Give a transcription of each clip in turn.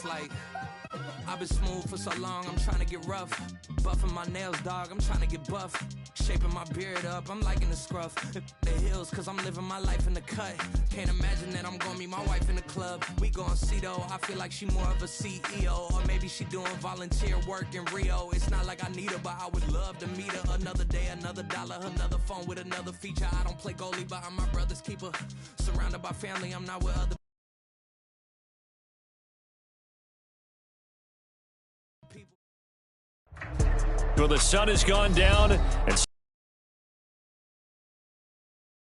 It's like, I've been smooth for so long, I'm trying to get rough. Buffing my nails, dog, I'm trying to get buff. Shaping my beard up, I'm liking the scruff. The hills, cause I'm living my life in the cut. Can't imagine that I'm gonna meet my wife in the club. We gon' see though, I feel like she more of a CEO. Or maybe she doing volunteer work in Rio. It's not like I need her, but I would love to meet her. Another day, another dollar, another phone with another feature. I don't play goalie, but I'm my brother's keeper. Surrounded by family, I'm not with other people. Well, the sun has gone down, and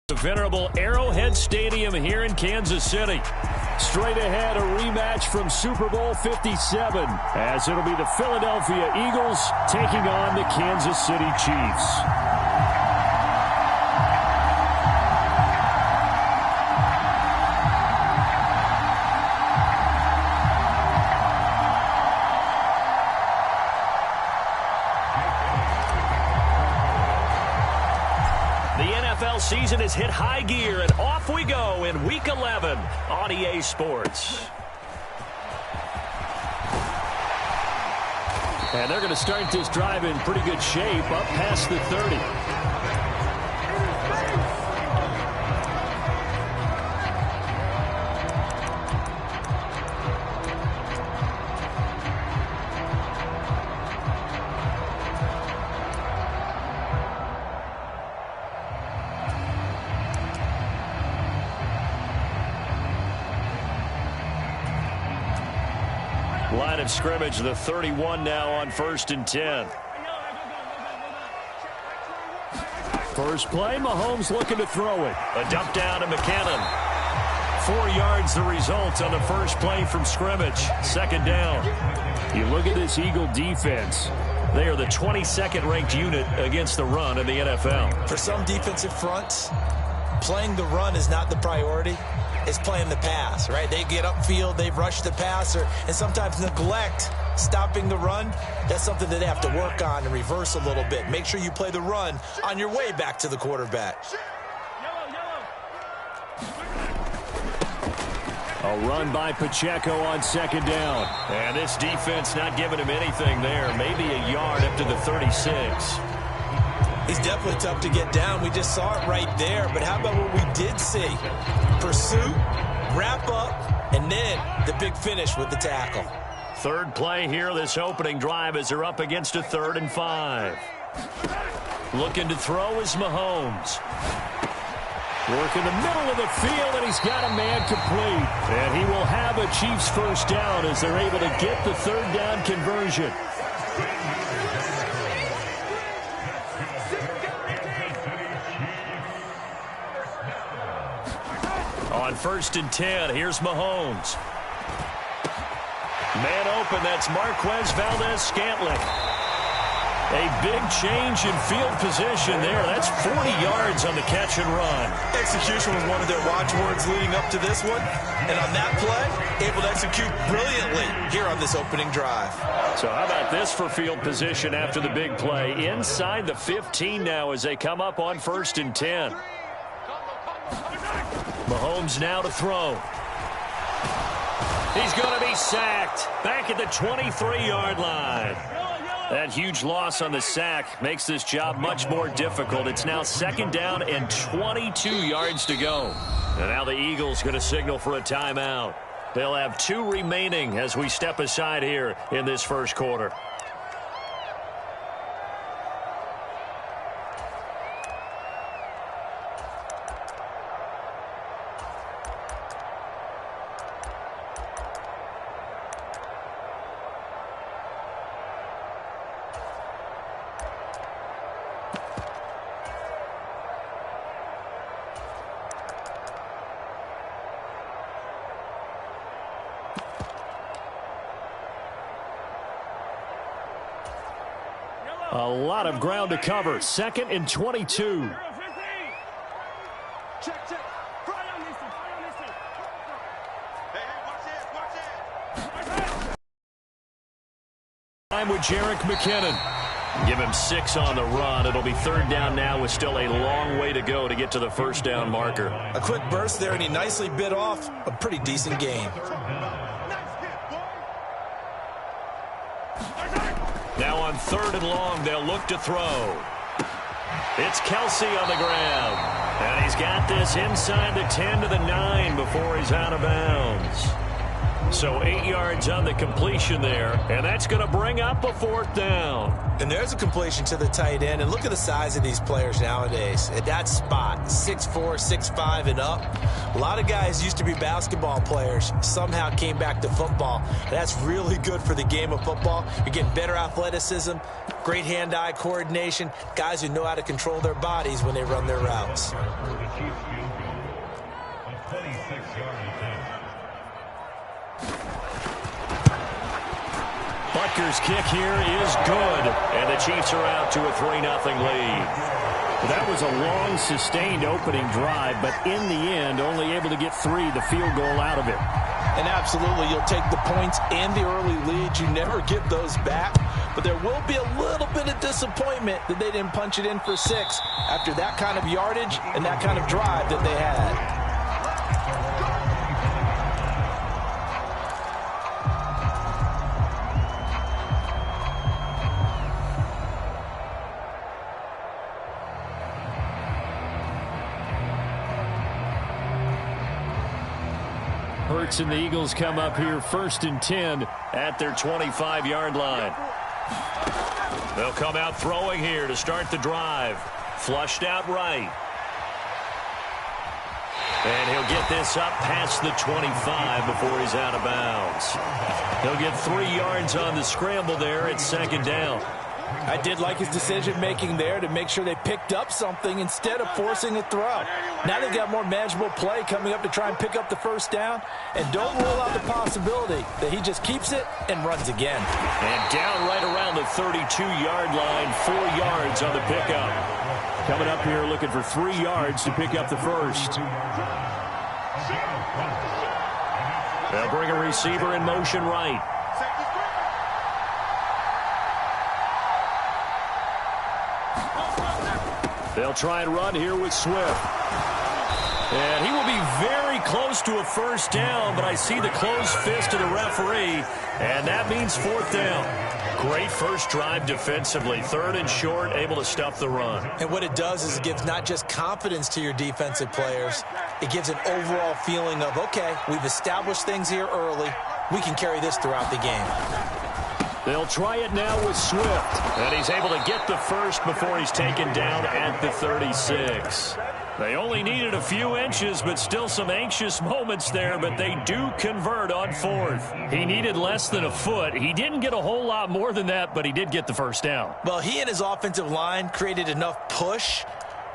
the venerable Arrowhead Stadium here in Kansas City. Straight ahead, a rematch from Super Bowl 57, as it'll be the Philadelphia Eagles taking on the Kansas City Chiefs. Season has hit high gear, and off we go in Week 11 on EA Sports. And they're going to start this drive in pretty good shape, up past the 30. Line of scrimmage, the 31 now on 1st and 10. First play, Mahomes looking to throw it. A dump down to McKinnon. 4 yards the result on the first play from scrimmage. 2nd down. You look at this Eagle defense. They are the 22nd ranked unit against the run in the NFL. For some defensive fronts, playing the run is not the priority. It's playing the pass, right? They get upfield, they rush the passer, and sometimes neglect stopping the run. That's something that they have to work on and reverse a little bit. Make sure you play the run on your way back to the quarterback. A run by Pacheco on 2nd down. And this defense not giving him anything there. Maybe a yard up to the 36. He's definitely tough to get down. We just saw it right there. But how about what we did see? Pursuit, wrap up, and then the big finish with the tackle. Third play here, this opening drive, as they're up against a 3rd and 5. Looking to throw is Mahomes. Work in the middle of the field, and he's got a man complete. And he will have a Chiefs first down as they're able to get the 3rd down conversion. On 1st and 10, here's Mahomes. Man open, that's Marquez Valdez-Scantling. A big change in field position there. That's 40 yards on the catch and run. Execution was one of their watchwords leading up to this one. And on that play, able to execute brilliantly here on this opening drive. So how about this for field position after the big play? Inside the 15 now as they come up on 1st and 10. Mahomes now to throw. He's going to be sacked back at the 23-yard line. That huge loss on the sack makes this job much more difficult. It's now 2nd down and 22 yards to go. And now the Eagles going to signal for a timeout. They'll have 2 remaining as we step aside here in this first quarter. A lot of ground to cover. 2nd and 22. Time with Jerick McKinnon. Give him 6 on the run. It'll be 3rd down now with still a long way to go to get to the 1st down marker. A quick burst there, and he nicely bit off a pretty decent gain. on 3rd and long. They'll look to throw. It's Kelsey on the ground. And he's got this inside the 10 to the 9 before he's out of bounds. So 8 yards on the completion there, and that's going to bring up a 4th down. And there's a completion to the tight end, and look at the size of these players nowadays. At that spot, 6'4", 6'5", and up. A lot of guys used to be basketball players, somehow came back to football. That's really good for the game of football. You're getting better athleticism, great hand-eye coordination, guys who know how to control their bodies when they run their routes. Butker's kick here is good, and the Chiefs are out to a 3-0 lead. That was a long, sustained opening drive, but in the end, only able to get 3, the field goal out of it. And absolutely, you'll take the points and the early leads. You never get those back, but there will be a little bit of disappointment that they didn't punch it in for 6 after that kind of yardage and that kind of drive that they had. Hurts and the Eagles come up here 1st and 10 at their 25-yard line. They'll come out throwing here to start the drive. Flushed out right. And he'll get this up past the 25 before he's out of bounds. He'll get 3 yards on the scramble there at 2nd down. I did like his decision-making there to make sure they picked up something instead of forcing a throw. Now they've got more manageable play coming up to try and pick up the 1st down. And don't rule out the possibility that he just keeps it and runs again. And down right around the 32-yard line, 4 yards on the pickup. Coming up here looking for 3 yards to pick up the 1st. They'll bring a receiver in motion right. They'll try and run here with Swift. And he will be very close to a 1st down, but I see the closed fist of the referee, and that means 4th down. Great first drive defensively. 3rd and short, able to stuff the run. And what it does is it gives not just confidence to your defensive players, it gives an overall feeling of, okay, we've established things here early. We can carry this throughout the game. They'll try it now with Swift. And he's able to get the 1st before he's taken down at the 36. They only needed a few inches, but still some anxious moments there, but they do convert on 4th. He needed less than a foot. He didn't get a whole lot more than that, but he did get the 1st down. Well, he and his offensive line created enough push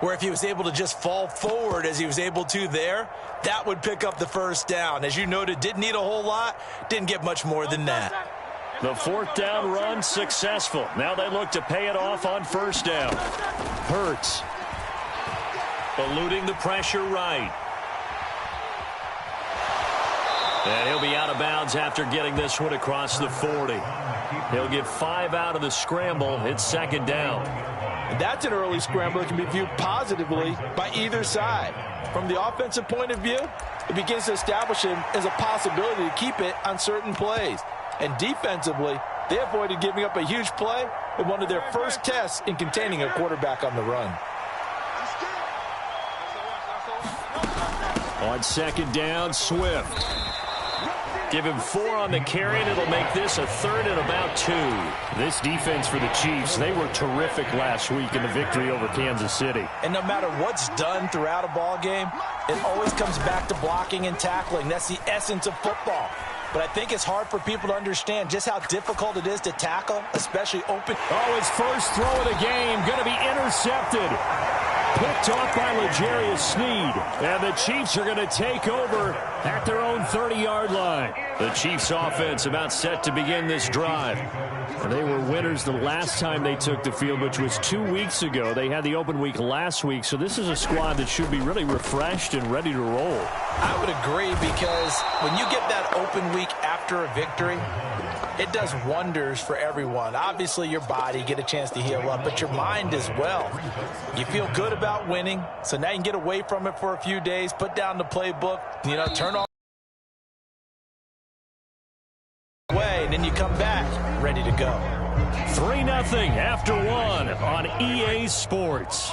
where if he was able to just fall forward as he was able to there, that would pick up the 1st down. As you noted, didn't need a whole lot, didn't get much more than that. The 4th down run successful. Now they look to pay it off on 1st down. Hurts eluding the pressure right. And he'll be out of bounds after getting this one across the 40. He'll get 5 out of the scramble. It's 2nd down. And that's an early scramble that can be viewed positively by either side. From the offensive point of view, it begins to establish him as a possibility to keep it on certain plays. And defensively, they avoided giving up a huge play in one of their first tests in containing a quarterback on the run. On 2nd down, Swift. Give him 4 on the carry, and it'll make this a 3rd and about 2. This defense for the Chiefs, they were terrific last week in the victory over Kansas City. And no matter what's done throughout a ball game, it always comes back to blocking and tackling. That's the essence of football. But I think it's hard for people to understand just how difficult it is to tackle, especially open. Oh, his first throw of the game going to be intercepted. Picked off by L'Jarius Sneed. And the Chiefs are going to take over at their own 30-yard line. The Chiefs offense about set to begin this drive. They were winners the last time they took the field, which was 2 weeks ago. They had the open week last week, so this is a squad that should be really refreshed and ready to roll. I would agree, because when you get that open week after a victory, it does wonders for everyone. Obviously, your body, get a chance to heal up, but your mind as well. You feel good about winning, so now you can get away from it for a few days, put down the playbook, turn off away, and then you come back, ready to go. 3-0 after one on EA Sports.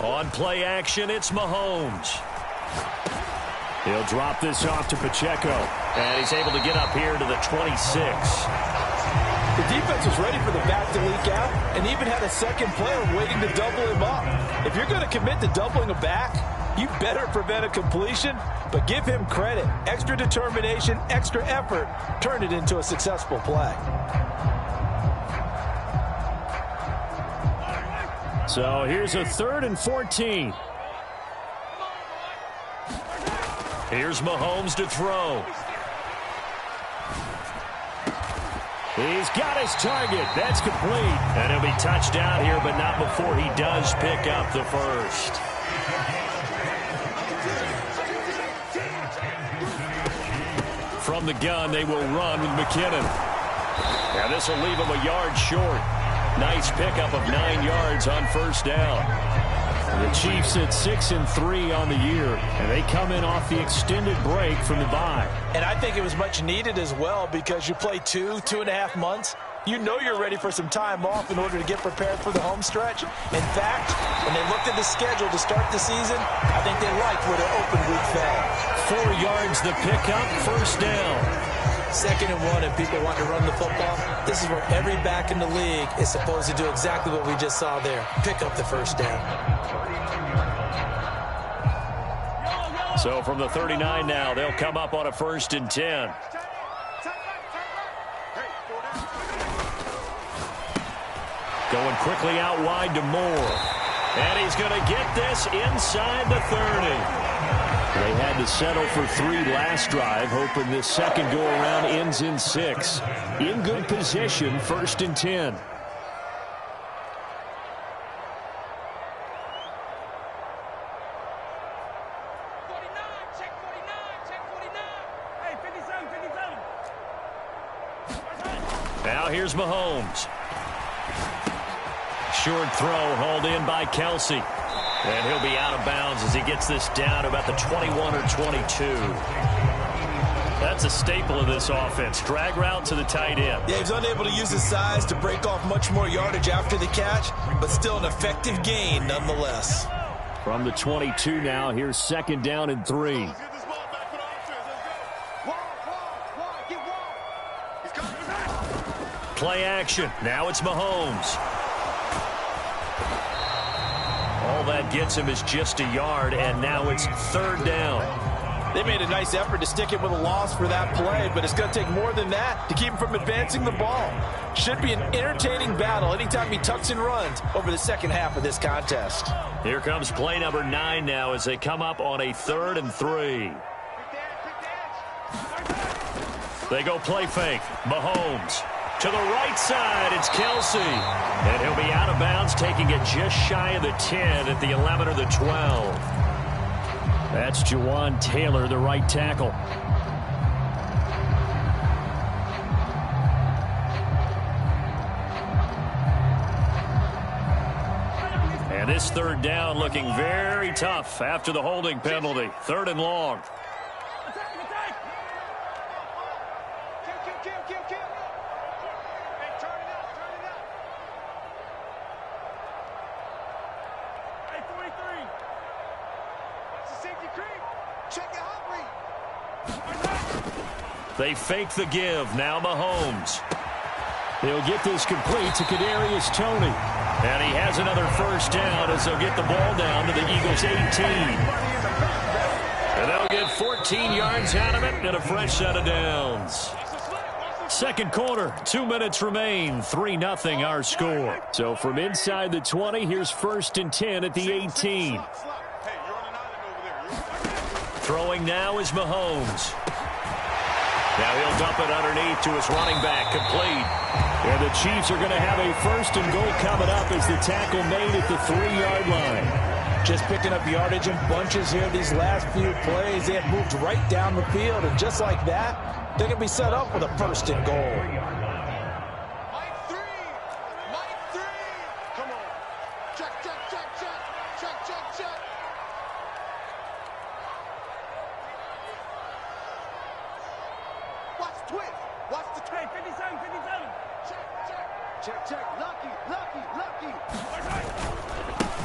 On play action, it's Mahomes. He'll drop this off to Pacheco. And he's able to get up here to the 26. The defense was ready for the back to leak out and even had a second player waiting to double him up. If you're going to commit to doubling a back, you better prevent a completion, but give him credit. Extra determination, extra effort, turned it into a successful play. So here's a 3rd and 14. Here's Mahomes to throw. He's got his target. That's complete. And he'll be touchdown here, but not before he does pick up the first. From the gun, they will run with McKinnon. Now this will leave him a yard short. Nice pickup of 9 yards on first down. The Chiefs at 6-3 on the year, and they come in off the extended break from the bye. And I think it was much needed as well because you play 2.5 months. You know you're ready for some time off in order to get prepared for the home stretch. In fact, when they looked at the schedule to start the season, I think they liked where their open week fell. 4 yards the pickup, first down. 2nd and 1, and people want to run the football. This is where every back in the league is supposed to do exactly what we just saw there. Pick up the first down. So from the 39 now, they'll come up on a 1st and 10. Going quickly out wide to Moore. And he's going to get this inside the 30. They had to settle for 3 last drive, hoping this second go-around ends in 6. In good position, 1st and 10. Now here's Mahomes. Short throw hauled in by Kelsey. And he'll be out of bounds as he gets this down to about the 21 or 22. That's a staple of this offense. Drag route to the tight end. Yeah, he's unable to use his size to break off much more yardage after the catch, but still an effective gain nonetheless. From the 22 now, here's 2nd down and 3. Play action. Now it's Mahomes. All that gets him is just a yard, and now it's 3rd down. They made a nice effort to stick it with a loss for that play, but it's going to take more than that to keep him from advancing the ball. Should be an entertaining battle anytime he tucks and runs over the second half of this contest. Here comes play number 9 now as they come up on a 3rd and 3. They go play fake. Mahomes. To the right side, it's Kelsey. And he'll be out of bounds, taking it just shy of the 10 at the 11 or the 12. That's Jawan Taylor, the right tackle. And this 3rd down looking very tough after the holding penalty. 3rd and long. They fake the give. Now Mahomes. They'll get this complete to Kadarius Toney. And he has another first down as they'll get the ball down to the Eagles' 18. And they'll get 14 yards out of it and a fresh set of downs. Second quarter, 2 minutes remain. 3-0 our score. So from inside the 20, here's 1st and 10 at the 18. Throwing now is Mahomes. Now he'll dump it underneath to his running back, complete. And the Chiefs are going to have a 1st and goal coming up as the tackle made at the 3-yard line. Just picking up yardage in bunches here these last few plays. They have moved right down the field, and just like that, they're going to be set up with a 1st and goal.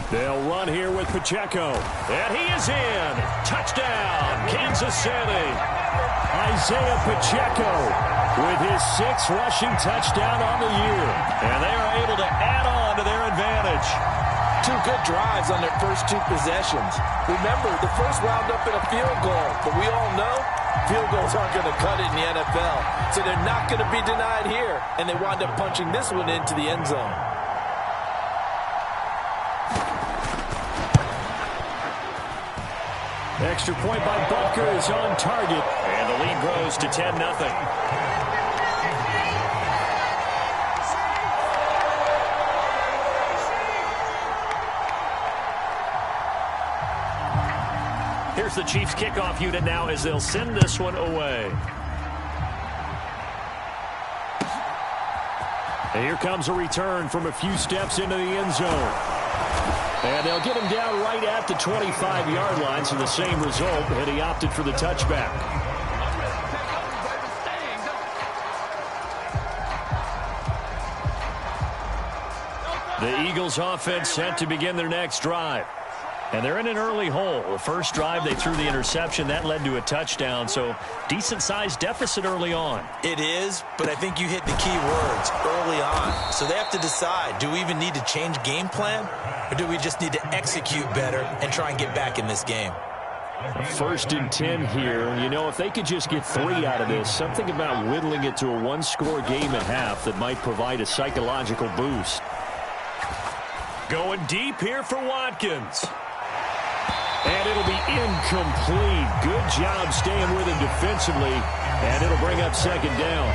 They'll run here with Pacheco. And he is in. Touchdown, Kansas City. Isaiah Pacheco with his 6th rushing touchdown on the year. And they are able to add on to their advantage. 2 good drives on their first 2 possessions. Remember, the first wound up in a field goal. But we all know field goals aren't going to cut it in the NFL. So they're not going to be denied here. And they wind up punching this one into the end zone. Extra point by Butker is on target. And the lead grows to 10-0. Here's the Chiefs kickoff unit now as they'll send this one away. And here comes a return from a few steps into the end zone. And they'll get him down right at the 25-yard line, so the same result, and he opted for the touchback. The Eagles offense set to begin their next drive. And they're in an early hole. The first drive, they threw the interception. That led to a touchdown, so decent-sized deficit early on. It is, but I think you hit the key words early on. So they have to decide, do we even need to change game plan, or do we just need to execute better and try and get back in this game? 1st and 10 here. You know, if they could just get 3 out of this, something about whittling it to a 1-score game at half that might provide a psychological boost. Going deep here for Watkins. And it'll be incomplete. Good job staying with him defensively. And it'll bring up 2nd down.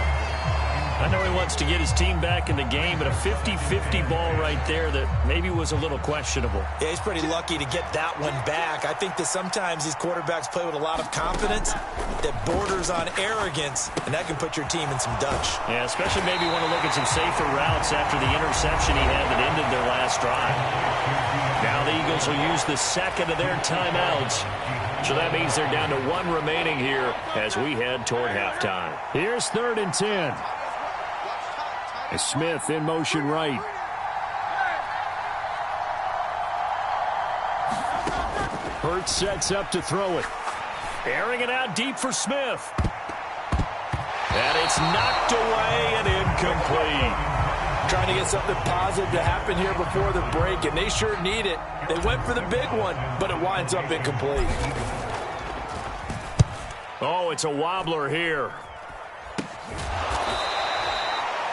I know he wants to get his team back in the game, but a 50-50 ball right there that maybe was a little questionable. Yeah, he's pretty lucky to get that one back. I think that sometimes these quarterbacks play with a lot of confidence that borders on arrogance, and that can put your team in some dutch. Yeah, especially maybe want to look at some safer routes after the interception he had that ended their last drive. Now the Eagles will use the 2nd of their timeouts. So that means they're down to 1 remaining here as we head toward halftime. Here's 3rd and 10. Smith in motion right. Hurts sets up to throw it. Airing it out deep for Smith. And it's knocked away and incomplete. Trying to get something positive to happen here before the break, and they sure need it. They went for the big one, but it winds up incomplete. Oh, it's a wobbler here.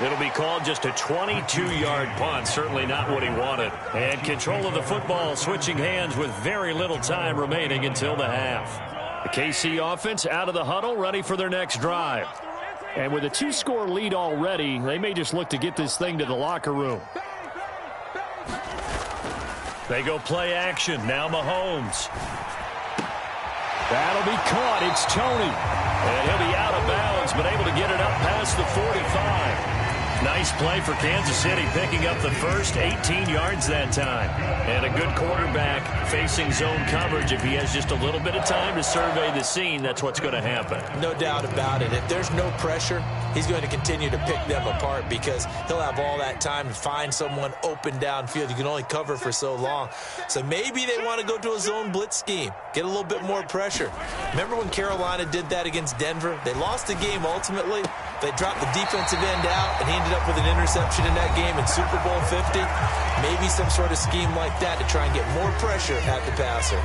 It'll be called just a 22-yard punt. Certainly not what he wanted. And control of the football switching hands with very little time remaining until the half. The KC offense out of the huddle, ready for their next drive. And with a 2-score lead already, they may just look to get this thing to the locker room. They go play action. Now Mahomes. That'll be caught. It's Tony. And he'll be out of bounds, but able to get it up past the 45. Nice play for Kansas City, picking up the first 18 yards that time. And a good quarterback facing zone coverage. If he has just a little bit of time to survey the scene, that's what's going to happen. No doubt about it. If there's no pressure, he's going to continue to pick them apart because he'll have all that time to find someone open downfield. You can only cover for so long. So maybe they want to go to a zone blitz scheme, get a little bit more pressure. Remember when Carolina did that against Denver? They lost the game ultimately. They dropped the defensive end out, and he ended up with an interception in that game in Super Bowl 50. Maybe some sort of scheme like that to try and get more pressure at the passer.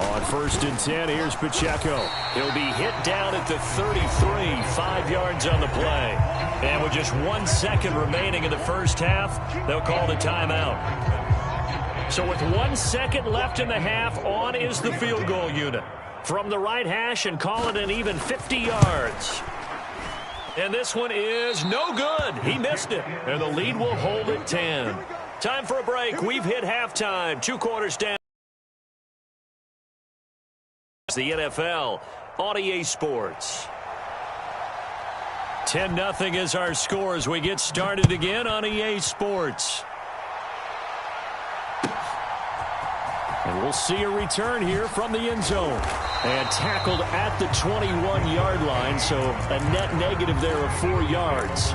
On 1st and 10, here's Pacheco. He'll be hit down at the 33, 5 yards on the play. And with just 1 second remaining in the first half, they'll call the timeout. So with 1 second left in the half, on is the field goal unit. From the right hash and call it an even 50 yards. And this one is no good. He missed it. And the lead will hold at 10. Time for a break. We've hit halftime. 2 quarters down. The NFL on EA Sports. 10-0 is our score as we get started again on EA Sports. And We'll see a return here from the end zone. And tackled at the 21-yard line, so a net negative there of 4 yards.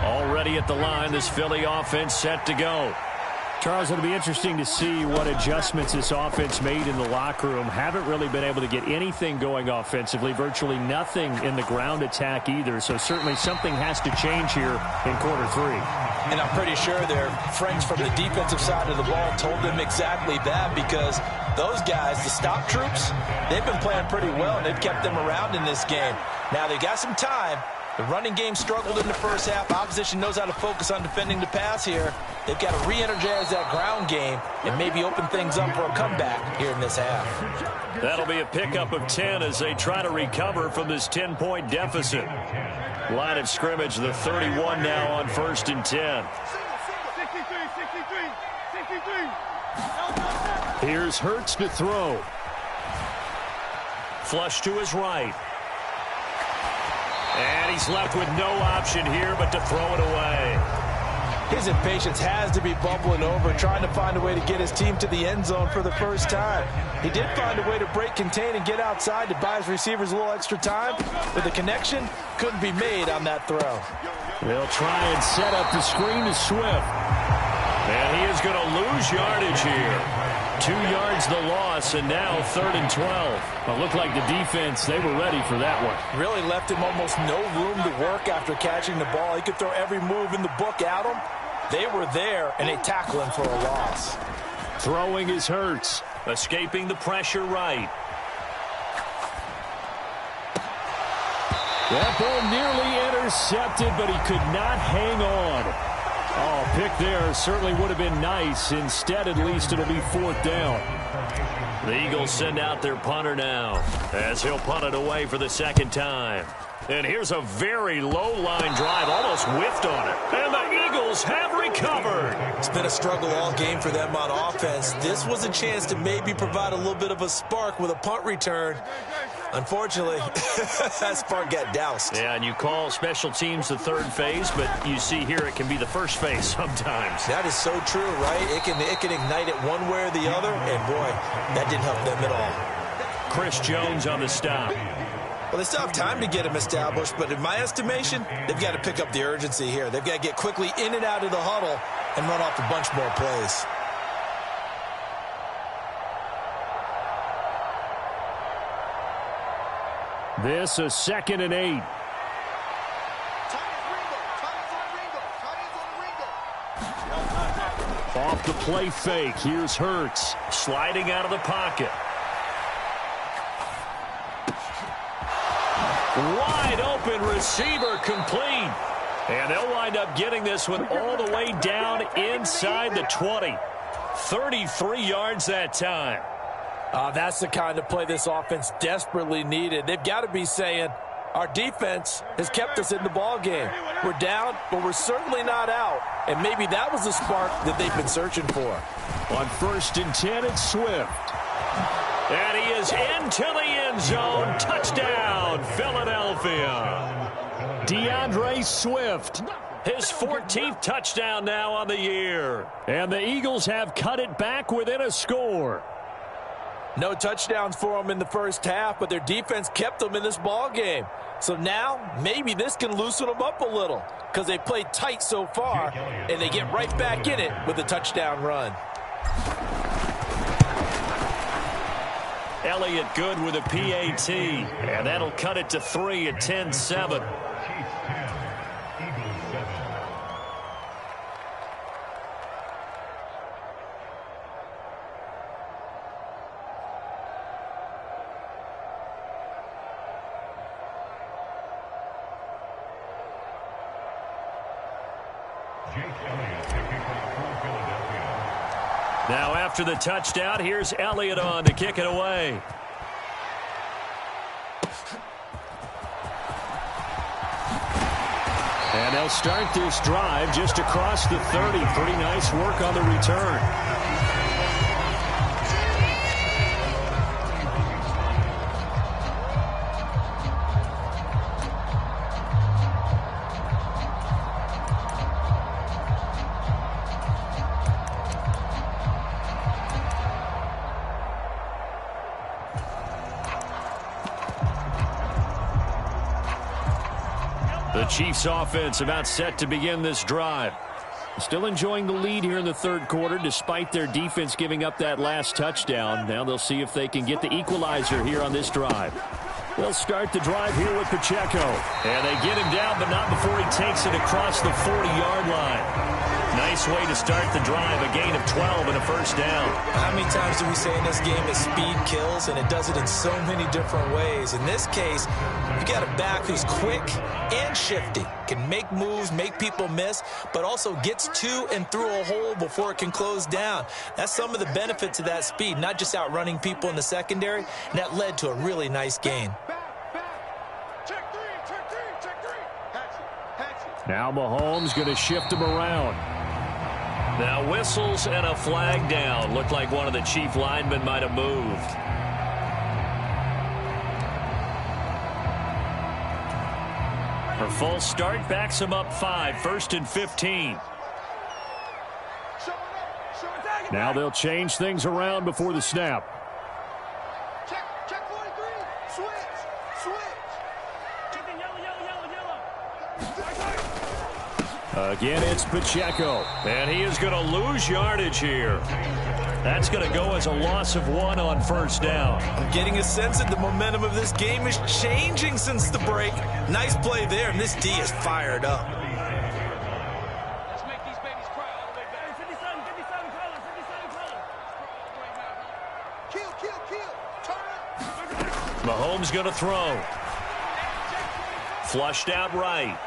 Already at the line, this Philly offense set to go. Charles, it'll be interesting to see what adjustments this offense made in the locker room. Haven't really been able to get anything going offensively, virtually nothing in the ground attack either. So certainly something has to change here in quarter 3. And I'm pretty sure their friends from the defensive side of the ball told them exactly that, because those guys, the stop troops, they've been playing pretty well, and they've kept them around in this game. Now they got some time. The running game struggled in the first half. Opposition knows how to focus on defending the pass here. They've got to re-energize that ground game and maybe open things up for a comeback here in this half. That'll be a pickup of 10 as they try to recover from this 10-point deficit. Line of scrimmage, the 31 now on 1st and 10. Here's Hurts to throw. Flush to his right. And he's left with no option here but to throw it away. His impatience has to be bubbling over, trying to find a way to get his team to the end zone for the first time. He did find a way to break, contain, and get outside to buy his receivers a little extra time, but the connection couldn't be made on that throw. They'll try and set up the screen to Swift. And he is going to lose yardage here. 2 yards the loss, and now 3rd and 12. Well, it looked like the defense, they were ready for that one. Really left him almost no room to work after catching the ball. He could throw every move in the book at him. They were there, and they tackle him for a loss. Throwing is Hurts. Escaping the pressure right. That ball nearly intercepted, but he could not hang on. Oh, pick there certainly would have been nice. Instead, at least, it'll be 4th down. The Eagles send out their punter now as he'll punt it away for the 2nd time. And here's a very low-line drive, almost whiffed on it. And the Eagles have recovered. It's been a struggle all game for them on offense. This was a chance to maybe provide a little bit of a spark with a punt return. Unfortunately, that spark got doused. Yeah, and you call special teams the 3rd phase, but you see here it can be the 1st phase sometimes. That is so true, right? It can ignite it one way or the other, and boy, that didn't help them at all. Chris Jones on the stop. Well, they still have time to get him established, but in my estimation, they've got to pick up the urgency here. They've got to get quickly in and out of the huddle and run off a bunch more plays. This is 2nd and 8. Off the play fake. Here's Hurts. Sliding out of the pocket. Wide open receiver complete. And they'll wind up getting this one all the way down inside the 20. 33 yards that time. That's the kind of play this offense desperately needed. They've got to be saying, our defense has kept us in the ball game. We're down, but we're certainly not out. And maybe that was the spark that they've been searching for. On 1st and 10, it's Swift. And he is into the end zone. Touchdown, Philadelphia. DeAndre Swift. His 14th touchdown now on the year. And the Eagles have cut it back within a score. No touchdowns for them in the first half, but their defense kept them in this ball game. So now maybe this can loosen them up a little because they played tight so far, and they get right back in it with a touchdown run. Elliott good with a PAT, and that'll cut it to 3 at 10-7. Now after the touchdown, here's Elliott on to kick it away. And they'll start this drive just across the 30. Pretty nice work on the return. The Chiefs offense about set to begin this drive. Still enjoying the lead here in the third quarter despite their defense giving up that last touchdown. Now they'll see if they can get the equalizer here on this drive. They'll start the drive here with Pacheco. And they get him down, but not before he takes it across the 40-yard line. Nice way to start the drive, a gain of 12 and a first down. How many times do we say in this game that speed kills, and it does it in so many different ways? In this case, you got a back who's quick and shifty, can make moves, make people miss, but also gets to and through a hole before it can close down. That's some of the benefits of that speed, not just outrunning people in the secondary, and that led to a really nice gain. Now Mahomes going to shift him around. Now whistles and a flag down. Looked like one of the Chief linemen might have moved. Her false start backs him up 5, 1st and 15. Now they'll change things around before the snap. Check 43. Switch. Again, it's Pacheco. And he is going to lose yardage here. That's going to go as a loss of 1 on first down. I'm getting a sense that the momentum of this game is changing since the break. Nice play there, and this D is fired up. Let's make these babies cry all the way back. 57 colors. Kill. Turn up. Mahomes going to throw. Flushed out right.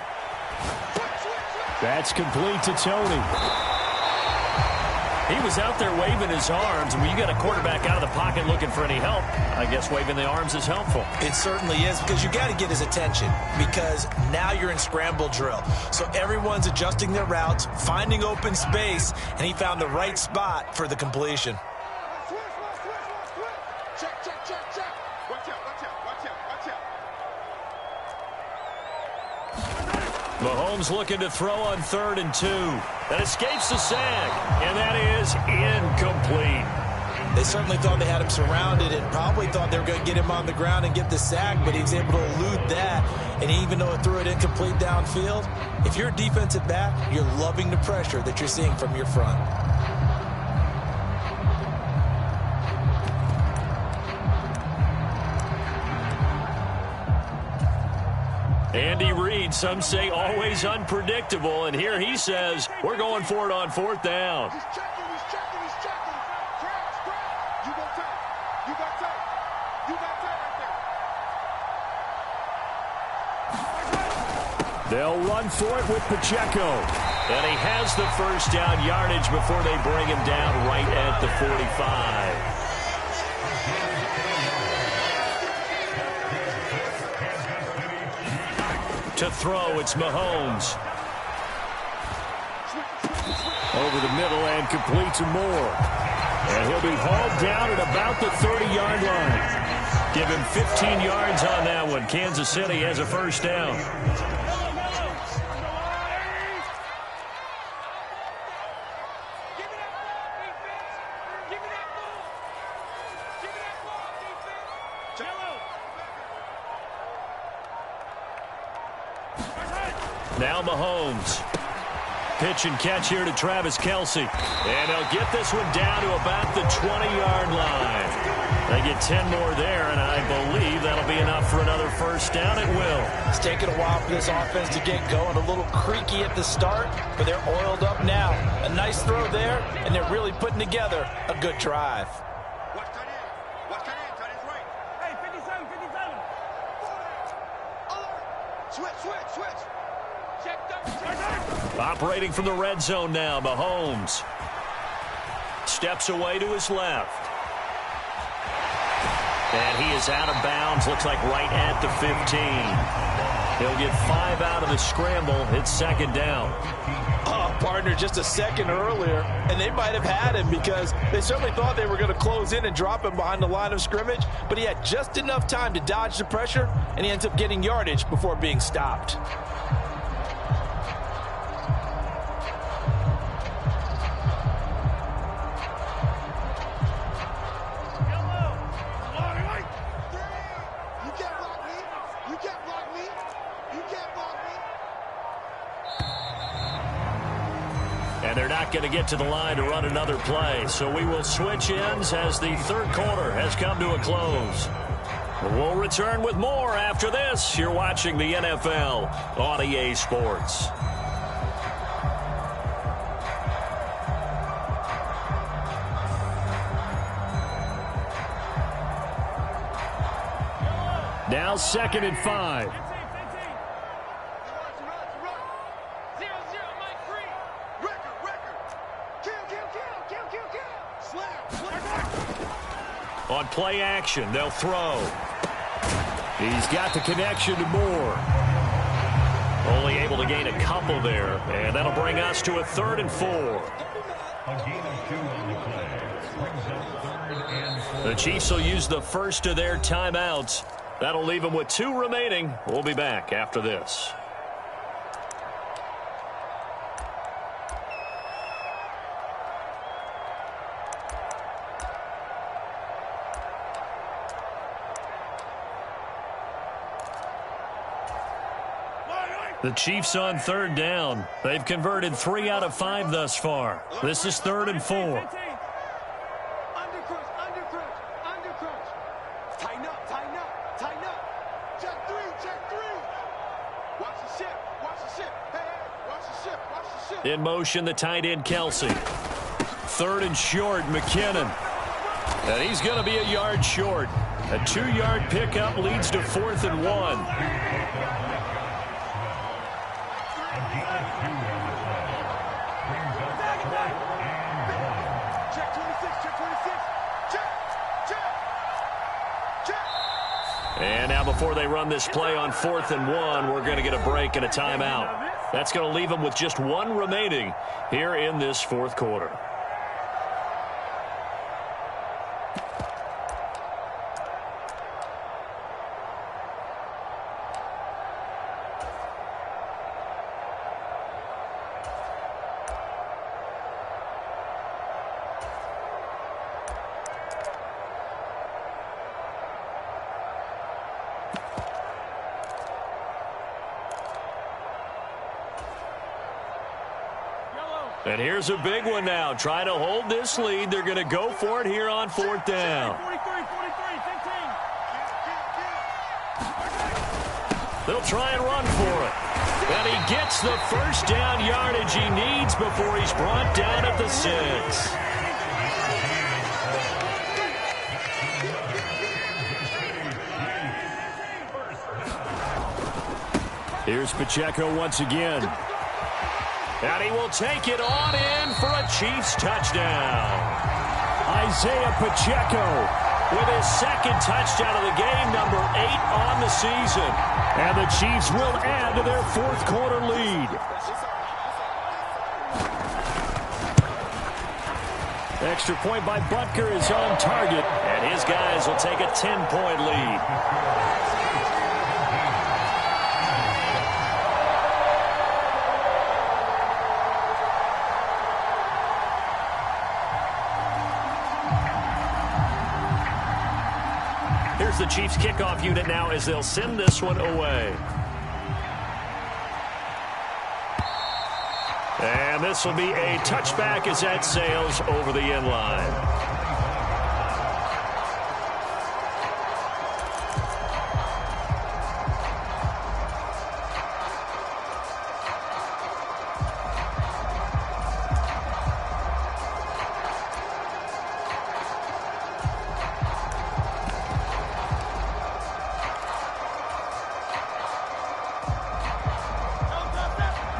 That's complete to Tony. He was out there waving his arms. When you got a quarterback out of the pocket looking for any help, I guess waving the arms is helpful. It certainly is, because you got to get his attention, because now you're in scramble drill. So everyone's adjusting their routes, finding open space, and he found the right spot for the completion. Check. Watch out. Mahomes looking to throw on 3rd and 2. That escapes the sack, and that is incomplete. They certainly thought they had him surrounded and probably thought they were going to get him on the ground and get the sack, but he was able to elude that. And even though it threw it incomplete downfield, if you're a defensive back, you're loving the pressure that you're seeing from your front. Andy Reid, some say always unpredictable, and here he says we're going for it on 4th down. He's checking. Crash. You got time right there. They'll run for it with Pacheco. And he has the first down yardage before they bring him down right at the 45. To throw, it's Mahomes. Over the middle and complete to Moore. And he'll be hauled down at about the 30-yard line. Give him 15 yards on that one. Kansas City has a first down. Now Mahomes. Pitch and catch here to Travis Kelce. And they'll get this one down to about the 20-yard line. They get 10 more there, and I believe that'll be enough for another first down. It will. It's taken a while for this offense to get going. A little creaky at the start, but they're oiled up now. A nice throw there, and they're really putting together a good drive. Watch tight end right. Hey, 57. Alert. Switch. Checked up. Operating from the red zone now, Mahomes. Steps away to his left. And he is out of bounds, looks like right at the 15. He'll get 5 out of the scramble. It's 2nd down. Partner, just a second earlier, and they might have had him because they certainly thought they were going to close in and drop him behind the line of scrimmage, but he had just enough time to dodge the pressure, and he ends up getting yardage before being stopped. they're not going to get to the line to run another play. So we will switch ends as the third quarter has come to a close. We'll return with more after this. You're watching the NFL on EA Sports. Now 2nd and 5. On play action, they'll throw. He's got the connection to Moore. Only able to gain a couple there, and that'll bring us to a 3rd and 4. A gain of 2 on the play. Brings up 3rd and 4. The Chiefs will use the first of their timeouts. That'll leave them with 2 remaining. We'll be back after this. The Chiefs on 3rd down. They've converted 3 out of 5 thus far. This is 3rd and 4. Under crunch. Tighten up. Check 3. Watch the ship. Hey, watch the ship. In motion, the tight end, Kelsey. 3rd and short, McKinnon. And he's going to be a yard short. A 2-yard pickup leads to 4th and 1. And now before they run this play on 4th and 1, we're going to get a break and a timeout. That's going to leave them with just 1 remaining here in this 4th quarter. And here's a big one now. Trying to hold this lead. They're going to go for it here on 4th down. 43, 15. They'll try and run for it. And he gets the first down yardage he needs before he's brought down at the 6. Here's Pacheco once again. And he will take it on in for a Chiefs touchdown. Isaiah Pacheco with his 2nd touchdown of the game, number 8 on the season. And the Chiefs will add to their 4th quarter lead. Extra point by Butker is on target. And his guys will take a 10-point lead. Here's the Chiefs kickoff unit now as they'll send this one away. And this will be a touchback as that sails over the end line.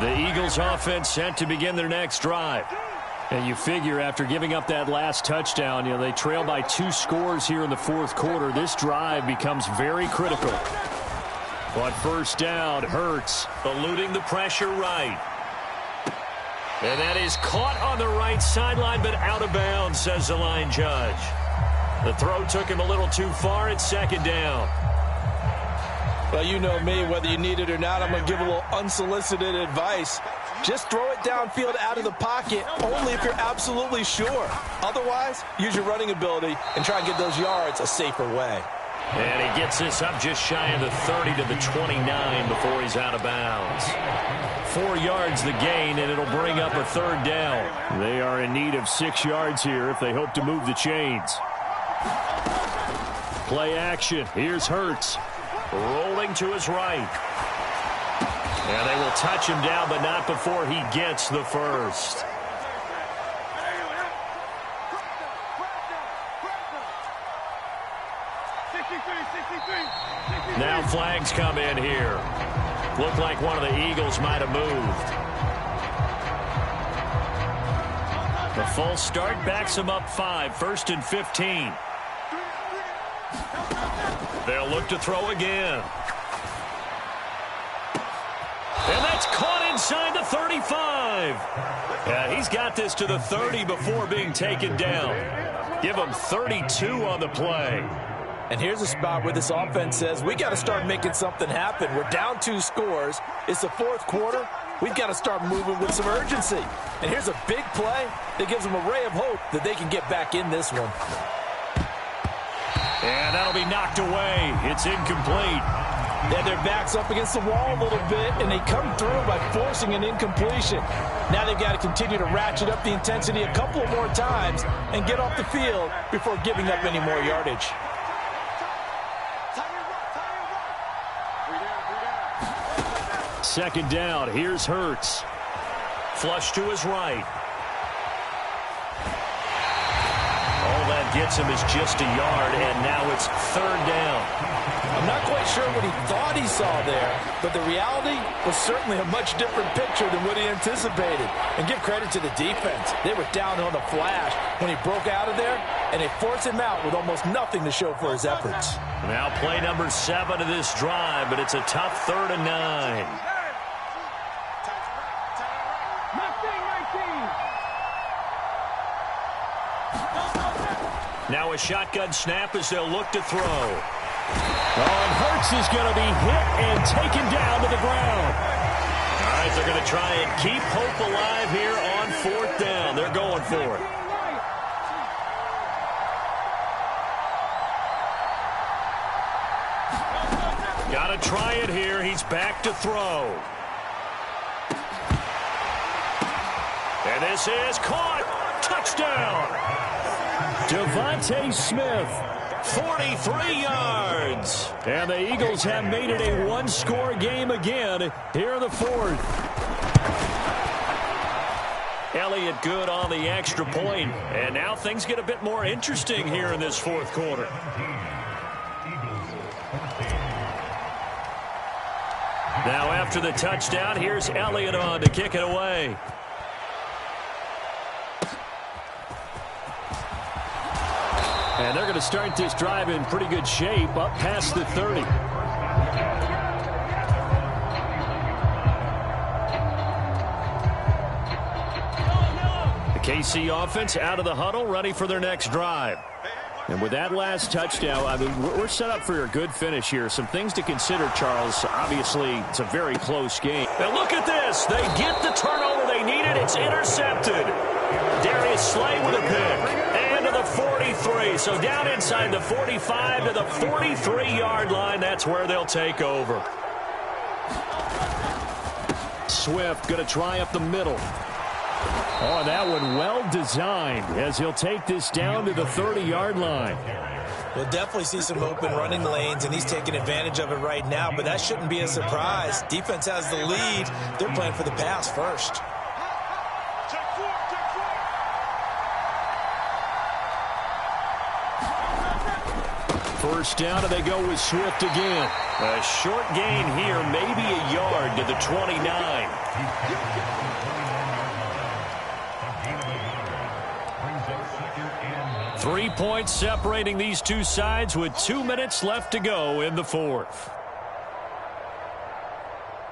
The Eagles offense set to begin their next drive. And you figure after giving up that last touchdown, they trail by 2 scores here in the 4th quarter. This drive becomes very critical. But 1st down, Hurts eluding the pressure right. And that is caught on the right sideline, but out of bounds, says the line judge. The throw took him a little too far. It's 2nd down. Well, you know me, whether you need it or not, I'm going to give a little unsolicited advice. Just throw it downfield out of the pocket, only if you're absolutely sure. Otherwise, use your running ability and try and get those yards a safer way. And he gets this up just shy of the 30 to the 29 before he's out of bounds. 4 yards the gain, and it'll bring up a third down. They are in need of 6 yards here if they hope to move the chains. Play action. Here's Hurts. Rolling to his right. And they will touch him down, but not before he gets the first. Now flags come in here. Looked like one of the Eagles might have moved. The false start backs him up 5, 1st and 15. They'll look to throw again. And that's caught inside the 35. Yeah, he's got this to the 30 before being taken down. Give him 32 on the play. And here's a spot where this offense says, we got to start making something happen. We're down 2 scores. It's the 4th quarter. We've got to start moving with some urgency. And here's a big play that gives them a ray of hope that they can get back in this one. And that'll be knocked away. It's incomplete. They had their backs up against the wall a little bit, and they come through by forcing an incompletion. Now they've got to continue to ratchet up the intensity a couple more times and get off the field before giving up any more yardage. Second down. Here's Hurts. Flush to his right. All that gets him is just a yard, and now it's 3rd down. I'm not quite sure what he thought he saw there, but the reality was certainly a much different picture than what he anticipated. And give credit to the defense. They were down on the flash when he broke out of there, and they forced him out with almost nothing to show for his efforts. Now play number 7 of this drive, but it's a tough 3rd and 9. Now a shotgun snap as they'll look to throw. And Hurts is going to be hit and taken down to the ground. All right, they're going to try and keep hope alive here on 4th down. They're going for it. Got to try it here. He's back to throw. And this is caught. Touchdown. Devontae Smith. 43 yards. And the Eagles have made it a 1-score game again here in the 4th. Elliott good on the extra point. And now things get a bit more interesting here in this 4th quarter. Now after the touchdown, here's Elliott on to kick it away. And they're going to start this drive in pretty good shape up past the 30. The KC offense out of the huddle, ready for their next drive. And with that last touchdown, I mean, we're set up for a good finish here. Some things to consider, Charles. Obviously, it's a very close game. And look at this. They get the turnover they needed. It's intercepted. Darius Slay with a pick. And to the 43. So down inside the 45 to the 43-yard line. That's where they'll take over. Swift going to try up the middle. Oh, that one well designed as he'll take this down to the 30-yard line. We'll definitely see some open running lanes, and he's taking advantage of it right now, but that shouldn't be a surprise. Defense has the lead. They're playing for the pass first. First down, and they go with Swift again. A short gain here, maybe a yard to the 29. 3 points separating these two sides with 2 minutes left to go in the 4th.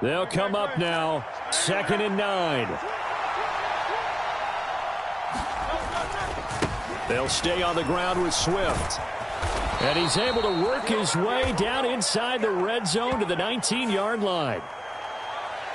They'll come up now, 2nd and 9. They'll stay on the ground with Swift. And he's able to work his way down inside the red zone to the 19-yard line.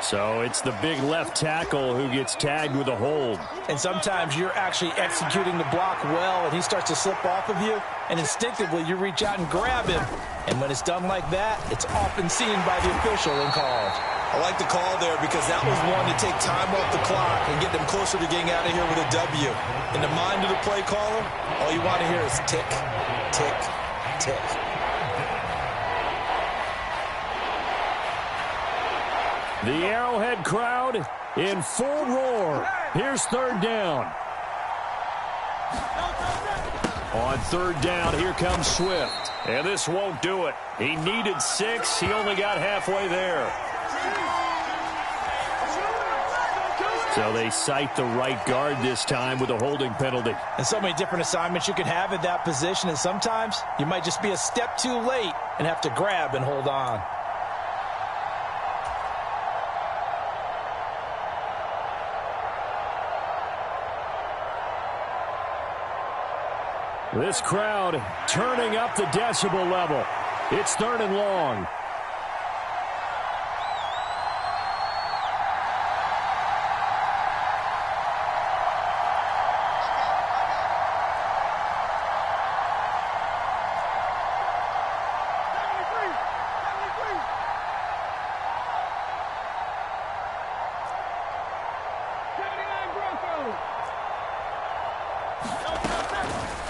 So it's the big left tackle who gets tagged with a hold. And sometimes you're actually executing the block well, and he starts to slip off of you, and instinctively you reach out and grab him. And when it's done like that, it's often seen by the official and called. I like the call there because that was one to take time off the clock and get them closer to getting out of here with a W. In the mind of the play caller, all you want to hear is tick, tick, tick. The Arrowhead crowd in full roar. Here's third down. On third down, here comes Swift. And this won't do it. He needed 6. He only got halfway there. So they cite the right guard this time with a holding penalty. And so many different assignments you can have at that position, and sometimes you might just be a step too late and have to grab and hold on. This crowd turning up the decibel level. It's third and long.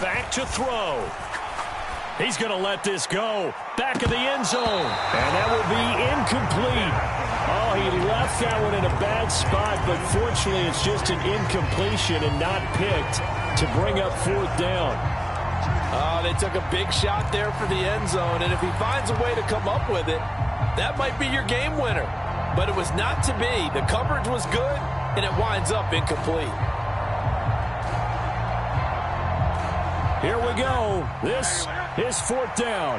Back to throw. He's going to let this go. Back of the end zone. And that will be incomplete. Oh, he left that one in a bad spot, but fortunately it's just an incompletion and not picked to bring up fourth down. Oh, they took a big shot there for the end zone, and if he finds a way to come up with it, that might be your game winner. But it was not to be. The coverage was good, and it winds up incomplete. Here we go. This is fourth down.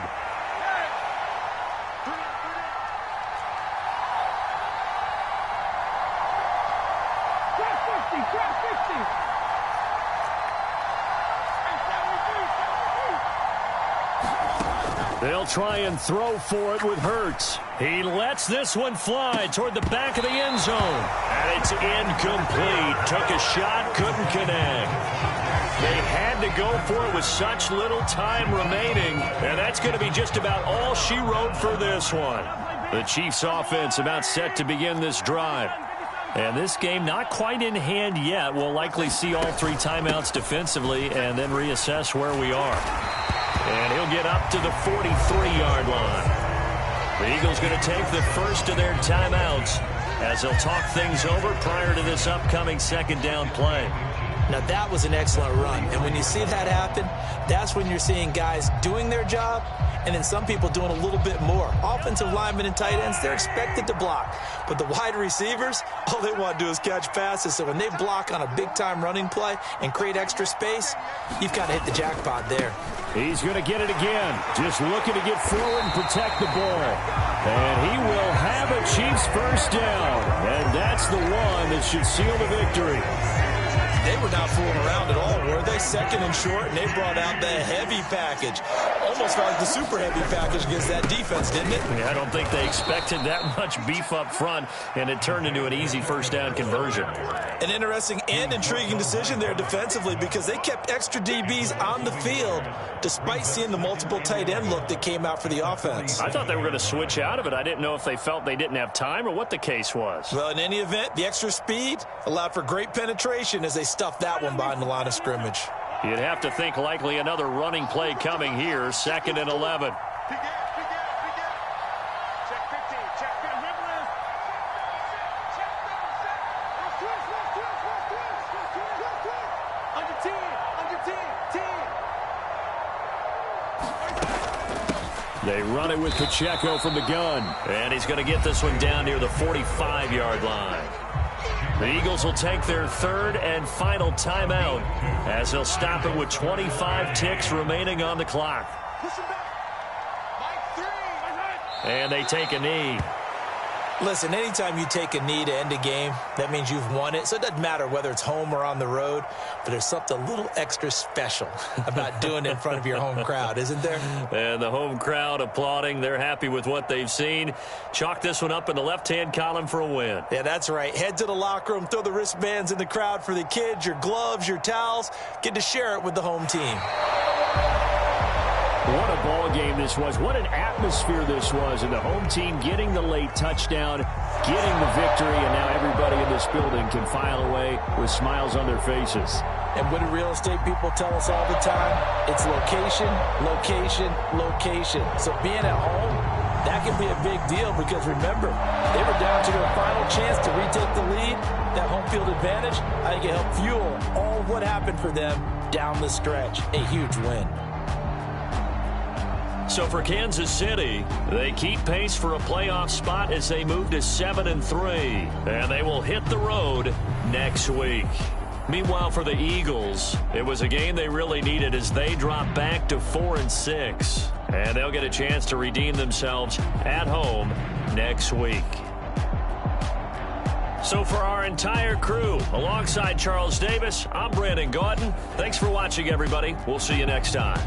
They'll try and throw for it with Hurts. He lets this one fly toward the back of the end zone. And it's incomplete. Took a shot, couldn't connect. They had to go for it with such little time remaining, and that's going to be just about all she wrote for this one. The Chiefs offense about set to begin this drive. And this game not quite in hand yet. We'll likely see all 3 timeouts defensively and then reassess where we are. And he'll get up to the 43-yard line. The Eagles going to take the first of their timeouts as they'll talk things over prior to this upcoming second down play. Now, that was an excellent run. And when you see that happen, that's when you're seeing guys doing their job and then some people doing a little bit more. Offensive linemen and tight ends, they're expected to block. But the wide receivers, all they want to do is catch passes. So when they block on a big-time running play and create extra space, you've got to hit the jackpot there. He's going to get it again. Just looking to get forward and protect the ball. And he will have a Chiefs first down. And that's the one that should seal the victory. They were not fooling around at all, were they? Second and short, and they brought out the heavy package. Almost like the super heavy package against that defense, didn't it? Yeah, I don't think they expected that much beef up front, and it turned into an easy first down conversion. An interesting and intriguing decision there defensively because they kept extra DBs on the field despite seeing the multiple tight end look that came out for the offense. I thought they were going to switch out of it. I didn't know if they felt they didn't have time or what the case was. Well, in any event, the extra speed allowed for great penetration as they stuffed that one behind the line of scrimmage. You'd have to think likely another running play coming here, 2nd and 11. They run it with Pacheco from the gun. And he's going to get this one down near the 45-yard line. The Eagles will take their third and final timeout as they'll stop it with 25 ticks remaining on the clock. And they take a knee. Listen, anytime you take a knee to end a game, that means you've won it. So it doesn't matter whether it's home or on the road, but there's something a little extra special about doing it in front of your home crowd, isn't there? And the home crowd applauding. They're happy with what they've seen. Chalk this one up in the left-hand column for a win. Yeah, that's right. Head to the locker room, throw the wristbands in the crowd for the kids, your gloves, your towels. Get to share it with the home team. What a ball game this was. What an atmosphere this was. And the home team getting the late touchdown, getting the victory, and now everybody in this building can file away with smiles on their faces. And what do real estate people tell us all the time? It's location, location, location. So being at home, that can be a big deal because remember, they were down to their final chance to retake the lead. That home field advantage, I think it helped fuel all of what happened for them down the stretch. A huge win. So for Kansas City, they keep pace for a playoff spot as they move to 7-3, and they will hit the road next week. Meanwhile, for the Eagles, it was a game they really needed as they drop back to 4-6, and they'll get a chance to redeem themselves at home next week. So for our entire crew, alongside Charles Davis, I'm Brandon Gaudin. Thanks for watching, everybody. We'll see you next time.